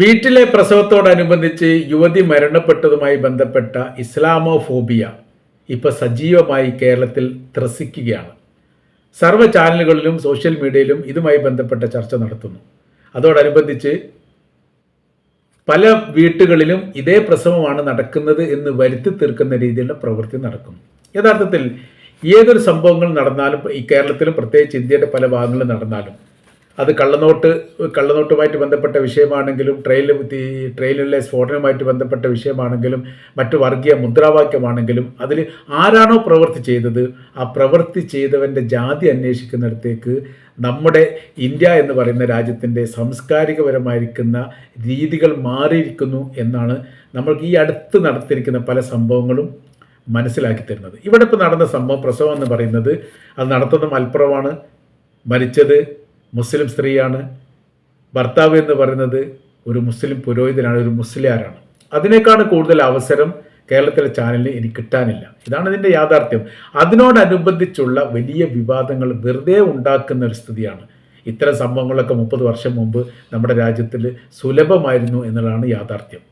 വീട്ടിലെ പ്രസവത്തോടനുബന്ധിച്ച് യുവതി മരണപ്പെട്ടതുമായി ബന്ധപ്പെട്ട ഇസ്ലാമോഫോബിയ ഇപ്പോൾ സജീവമായി കേരളത്തിൽ ത്രസിക്കുകയാണ്. സർവ്വ ചാനലുകളിലും സോഷ്യൽ മീഡിയയിലും ഇതുമായി ബന്ധപ്പെട്ട ചർച്ച നടത്തുന്നു. അതോടനുബന്ധിച്ച് പല വീട്ടുകളിലും ഇതേ പ്രസവമാണ് നടക്കുന്നത് എന്ന് വരുത്തി തീർക്കുന്ന രീതിയിലുള്ള പ്രവൃത്തി നടക്കുന്നു. യഥാർത്ഥത്തിൽ ഏതൊരു സംഭവങ്ങൾ നടന്നാലും, ഈ കേരളത്തിലും പ്രത്യേകിച്ച് ഇന്ത്യയുടെ പല ഭാഗങ്ങളിലും നടന്നാലും, അത് കള്ളനോട്ടുമായിട്ട് ബന്ധപ്പെട്ട വിഷയമാണെങ്കിലും, ട്രെയിനിലെ സ്ഫോടനവുമായിട്ട് ബന്ധപ്പെട്ട വിഷയമാണെങ്കിലും, മറ്റു വർഗീയ മുദ്രാവാക്യമാണെങ്കിലും, അതിൽ ആരാണോ പ്രവൃത്തി ചെയ്തത് ആ പ്രവൃത്തി ചെയ്തവൻ്റെ ജാതി അന്വേഷിക്കുന്നിടത്തേക്ക് നമ്മുടെ ഇന്ത്യ എന്ന് പറയുന്ന രാജ്യത്തിൻ്റെ സാംസ്കാരികപരമായിരിക്കുന്ന രീതികൾ മാറിയിരിക്കുന്നു എന്നാണ് നമ്മൾക്ക് ഈ അടുത്ത് നടത്തിയിരിക്കുന്ന പല സംഭവങ്ങളും മനസ്സിലാക്കി തരുന്നത്. ഇവിടെ ഇപ്പോൾ നടന്ന സംഭവം, പ്രസവം എന്ന് പറയുന്നത്, അത് നടത്തുന്ന മലപ്പുറമാണ്. മരിച്ചത് മുസ്ലിം സ്ത്രീയാണ്. ഭർത്താവ് എന്ന് പറയുന്നത് ഒരു മുസ്ലിം പുരോഹിതനാണ്, ഒരു മുസ്ലിയാരാണ്. അതിനേക്കാൾ കൂടുതൽ അവസരം കേരളത്തിലെ ചാനലിന് എനിക്ക് കിട്ടാനില്ല. ഇതാണ് ഇതിൻ്റെ യാഥാർത്ഥ്യം. അതിനോടനുബന്ധിച്ചുള്ള വലിയ വിവാദങ്ങൾ വെറുതെ ഉണ്ടാക്കുന്ന ഒരു സ്ഥിതിയാണ്. ഇത്തരം സംഭവങ്ങളൊക്കെ 30 വർഷം മുമ്പ് നമ്മുടെ രാജ്യത്തിൽ സുലഭമായിരുന്നു എന്നുള്ളതാണ് യാഥാർത്ഥ്യം.